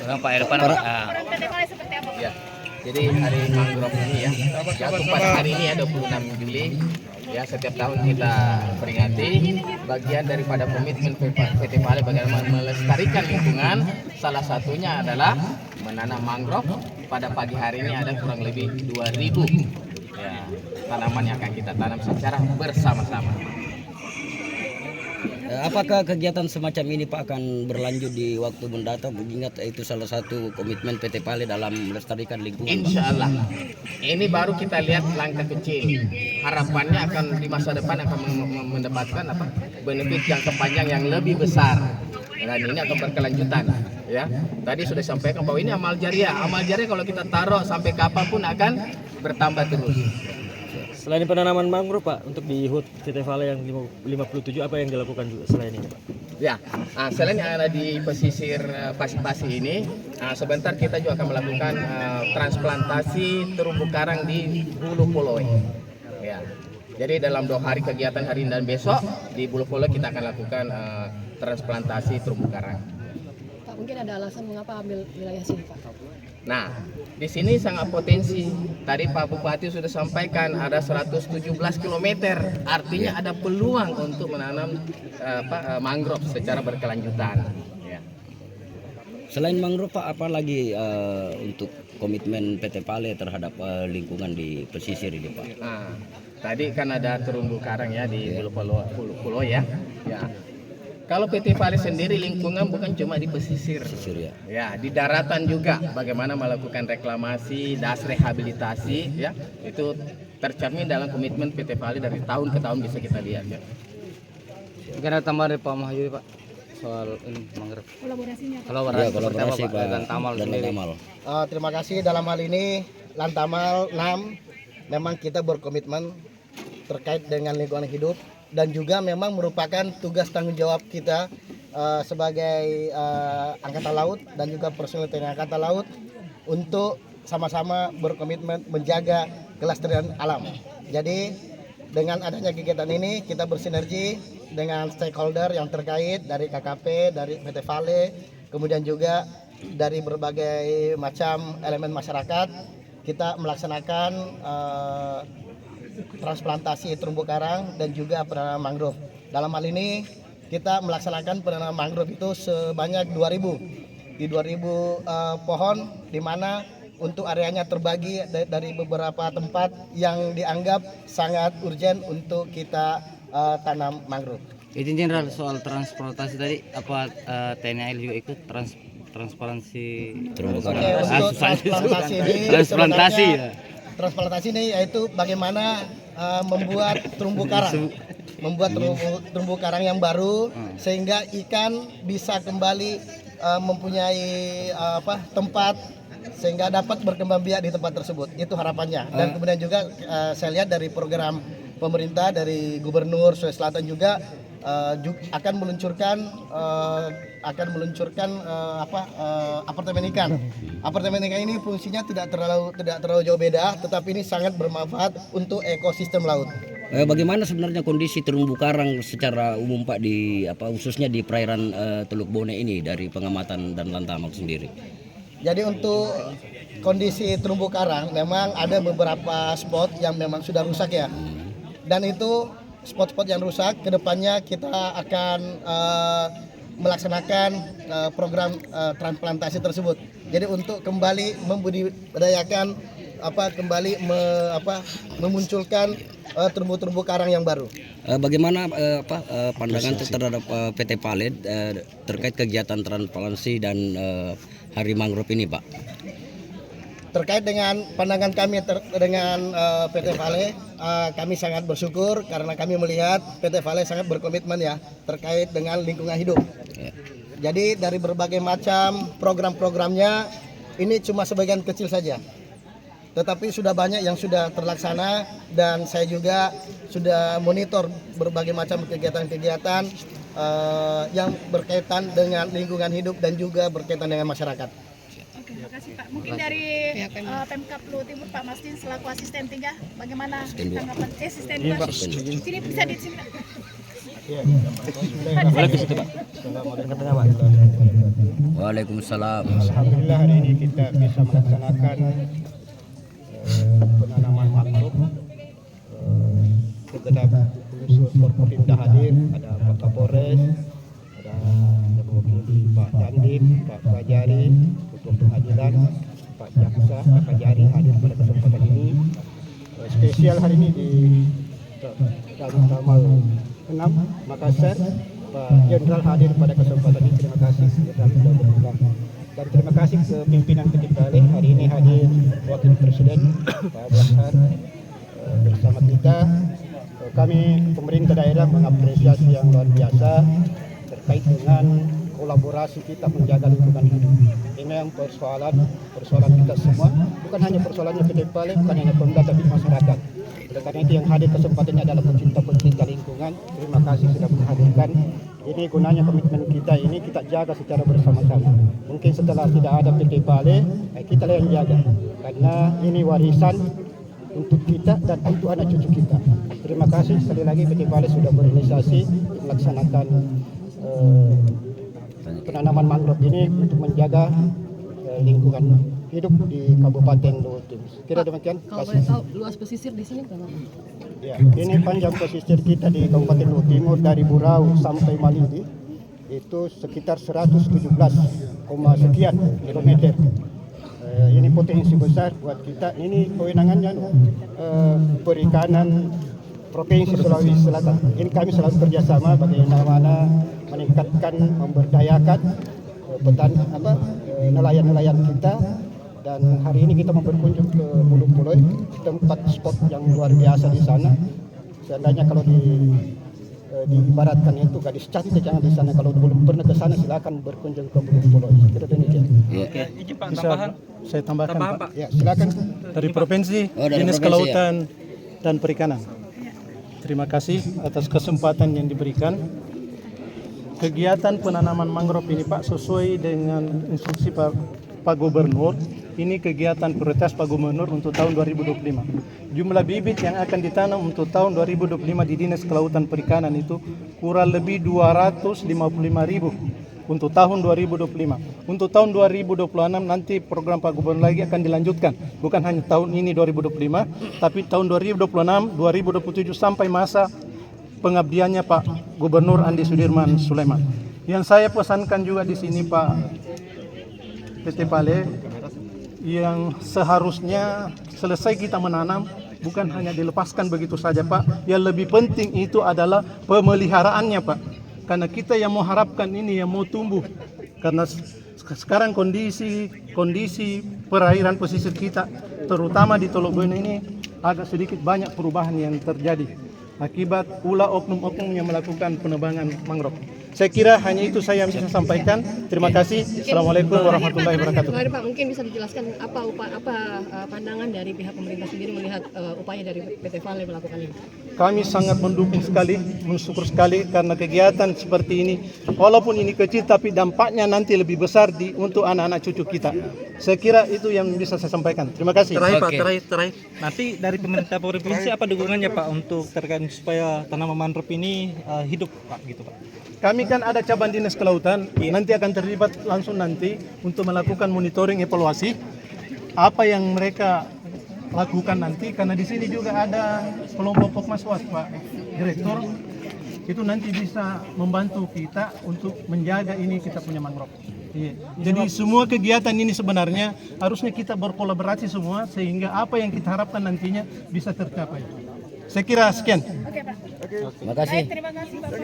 Pak Irfan. Program PT Pale seperti apa? Ya. Jadi hari mangrove ini ya, jatuh pada hari ini ya 26 Juli. Ya, setiap tahun kita peringati bagian daripada komitmen PT Pale bagaimana melestarikan lingkungan. Salah satunya adalah menanam mangrove. Pada pagi hari ini ada kurang lebih 2.000 ya, tanaman yang akan kita tanam secara bersama-sama. Apakah kegiatan semacam ini Pak akan berlanjut di waktu mendatang? Mengingat itu salah satu komitmen PT Pale dalam melestarikan lingkungan. Insya Allah. Ini baru kita lihat langkah kecil. Harapannya akan di masa depan akan mendapatkan benefit jangka panjang yang lebih besar. Dan ini akan berkelanjutan. Ya, tadi sudah disampaikan bahwa ini amal jariah. Amal jariah kalau kita taruh sampai kapanpun akan bertambah terus. Selain penanaman mangrove Pak, untuk di HUT PT Pale yang 57 apa yang dilakukan juga selain ini Pak? Ya, selain yang ada di pesisir Pasi-Pasi ini, sebentar kita juga akan melakukan transplantasi terumbu karang di Bulu Puloy. Ya, jadi dalam 2 hari kegiatan hari ini dan besok di Bulu Puloy kita akan lakukan transplantasi terumbu karang. Pak, mungkin ada alasan mengapa ambil wilayah sini Pak? Nah, di sini sangat potensi. Tadi Pak Bupati sudah sampaikan ada 117 km. Artinya ada peluang untuk menanam mangrove secara berkelanjutan. Ya. Selain mangrove Pak, apa lagi untuk komitmen PT Pale terhadap lingkungan di pesisir ini Pak? Nah, tadi kan ada terumbu karang ya di Bulu Puloy ya. Ya. Kalau PT Pale sendiri lingkungan bukan cuma di pesisir, ya di daratan juga. Bagaimana melakukan reklamasi, das rehabilitasi, ya itu tercermin dalam komitmen PT Pale dari tahun ke tahun bisa kita lihat. Ya. Mungkin ada tambahan dari Pak Mahyudi Pak soal ini mangrove. Kolaborasinya Pak. Kolaborasi Pak dan Tamal sendiri. Terima kasih dalam hal ini Lantamal 6 memang kita berkomitmen terkait dengan lingkungan hidup. Dan juga memang merupakan tugas tanggung jawab kita sebagai Angkatan Laut dan juga personil TNI Angkatan Laut untuk sama-sama berkomitmen menjaga kelestarian alam. Jadi dengan adanya kegiatan ini kita bersinergi dengan stakeholder yang terkait dari KKP, dari PT Pale, kemudian juga dari berbagai macam elemen masyarakat. Kita melaksanakan transplantasi terumbu karang dan juga penanaman mangrove. Dalam hal ini kita melaksanakan penanaman mangrove itu sebanyak 2.000 di 2.000 pohon, di mana untuk areanya terbagi dari beberapa tempat yang dianggap sangat urgent untuk kita tanam mangrove. Izin Jenderal soal transportasi tadi apa TNI juga ikut transparansi Untuk transplantasi ini transplantasi ya. Transplantasi ini yaitu bagaimana membuat terumbu karang, terumbu karang yang baru sehingga ikan bisa kembali mempunyai tempat sehingga dapat berkembang biak di tempat tersebut. Itu harapannya. Dan kemudian juga saya lihat dari program pemerintah dari Gubernur Sulawesi Selatan juga akan meluncurkan apartemen ikan. Apartemen ikan ini fungsinya tidak terlalu jauh beda, tetapi ini sangat bermanfaat untuk ekosistem laut. Bagaimana sebenarnya kondisi terumbu karang secara umum Pak di khususnya di perairan Teluk Bone ini dari pengamatan dan Lantamal sendiri? Jadi untuk kondisi terumbu karang memang ada beberapa spot yang memang sudah rusak ya. Dan itu spot-spot yang rusak, kedepannya kita akan melaksanakan program transplantasi tersebut. Jadi untuk kembali membudidayakan, memunculkan terumbu-terumbu karang yang baru. Bagaimana pandangan terhadap PT Pale terkait kegiatan transplantasi dan Hari Mangrove ini Pak? Terkait dengan pandangan kami dengan PT Pale, kami sangat bersyukur karena kami melihat PT Pale sangat berkomitmen ya terkait dengan lingkungan hidup. Jadi dari berbagai macam program-programnya ini cuma sebagian kecil saja. Tetapi sudah banyak yang sudah terlaksana dan saya juga sudah monitor berbagai macam kegiatan-kegiatan yang berkaitan dengan lingkungan hidup dan juga berkaitan dengan masyarakat. Terima kasih Pak. Mungkin dari Pemkab Luwu Timur Pak Mastin selaku asisten 3, bagaimana tanggapan asisten 2? Sini bisa di sini. Boleh ke situ Pak. Ke tengah Pak. Waalaikumsalam. Alhamdulillah hari ini kita bisa melaksanakan penanaman mangrove. Segenap unsur Forkopimda hadir, ada Pak Kapolres, ada mewakili Pak Dandim, Pak Kajari, Ketua Pengadilan, Pak Jaksa, Pak Kajari hadir pada kesempatan ini. Spesial hari ini di Tamal 6 Makassar, Pak Jenderal hadir pada kesempatan ini. Terima kasih Jenderal sudah berkenan. Dan terima kasih ke pimpinan Ketipale. Hari ini hadir Wakil Presiden Pak Bahar bersama kita. Kami pemerintah daerah mengapresiasi yang luar biasa terkait dengan kolaborasi kita menjaga lingkungan hidup. Ini yang persoalan kita semua, bukan hanya persoalannya Ketipale, bukan hanya pemerintah tapi masyarakat. Oleh karena itu yang hadir kesempatannya adalah pecinta lingkungan. Terima kasih sudah menghadirkan. Ini gunanya komitmen kita ini kita jaga secara bersama-sama. Mungkin setelah tidak ada Ketipale, kita yang jaga. Karena ini warisan untuk kita dan untuk anak cucu kita. Terima kasih sekali lagi Ketipale sudah berinisiasi melaksanakan penanaman mangrove ini untuk menjaga lingkungan hidup di Kabupaten Luhut Timur. Kira demikian. Kalau boleh tahu luas pesisir di sini berapa? Ya, ini panjang pesisir kita di Kabupaten Luhut Timur dari Burau sampai Malindi itu sekitar 117, sekian kilometer. Ini potensi besar buat kita. Ini kewenangannya perikanan Provinsi Sulawesi Selatan. Ini kami selalu kerjasama bagaimana meningkatkan, memberdayakan nelayan-nelayan kita. Dan hari ini kita mau berkunjung ke Bulu Puloy, tempat spot yang luar biasa di sana. Seandainya kalau diibaratkan itu gadis cantik yang di sana, kalau belum pernah ke sana silakan berkunjung ke Bulu Puloy. Kira demikian. Oke, izin Pak tambahan. Saya tambahkan Tambahan, Pak. Ya, silakan. Dari Provinsi Dinas Kelautan dan Perikanan. Terima kasih atas kesempatan yang diberikan. Kegiatan penanaman mangrove ini Pak sesuai dengan instruksi Pak Gubernur. Ini kegiatan prioritas Pak Gubernur untuk tahun 2025. Jumlah bibit yang akan ditanam untuk tahun 2025 di Dinas Kelautan Perikanan itu kurang lebih 255.000 untuk tahun 2025. Untuk tahun 2026 nanti program Pak Gubernur lagi akan dilanjutkan. Bukan hanya tahun ini 2025, tapi tahun 2026, 2027 sampai masa pengabdiannya Pak Gubernur Andi Sudirman Sulaiman. Yang saya pesankan juga di sini Pak Ketipale, yang seharusnya selesai kita menanam bukan hanya dilepaskan begitu saja Pak. Yang lebih penting itu adalah pemeliharaannya Pak. Karena kita yang mau harapkan ini yang mau tumbuh. Karena sekarang kondisi perairan pesisir kita terutama di Teluk Bene ini agak sedikit banyak perubahan yang terjadi akibat ulah oknum-oknum yang melakukan penebangan mangrove. Saya kira hanya itu saya yang bisa sampaikan. Terima kasih. Assalamualaikum warahmatullahi wabarakatuh. Pak, mungkin bisa dijelaskan apa pandangan dari pihak pemerintah sendiri melihat upaya dari PT Vale melakukan ini? Kami sangat mendukung sekali, mensyukur sekali karena kegiatan seperti ini, walaupun ini kecil tapi dampaknya nanti lebih besar untuk anak-anak cucu kita. Saya kira itu yang bisa saya sampaikan. Terima kasih. Terakhir Pak, terakhir. Nanti dari pemerintah provinsi apa dukungannya Pak untuk terkait supaya tanaman mangrove ini hidup Pak gitu Pak? Kami kan ada cabang dinas kelautan, nanti akan terlibat langsung nanti untuk melakukan monitoring evaluasi apa yang mereka lakukan nanti, karena di sini juga ada kelompok Pokmaswas Pak Direktur, itu nanti bisa membantu kita untuk menjaga ini kita punya mangrove. Jadi semua kegiatan ini sebenarnya harusnya kita berkolaborasi semua sehingga apa yang kita harapkan nantinya bisa tercapai. Saya kira sekian. Oke Pak. Terima kasih. Baik, terima kasih Bapak.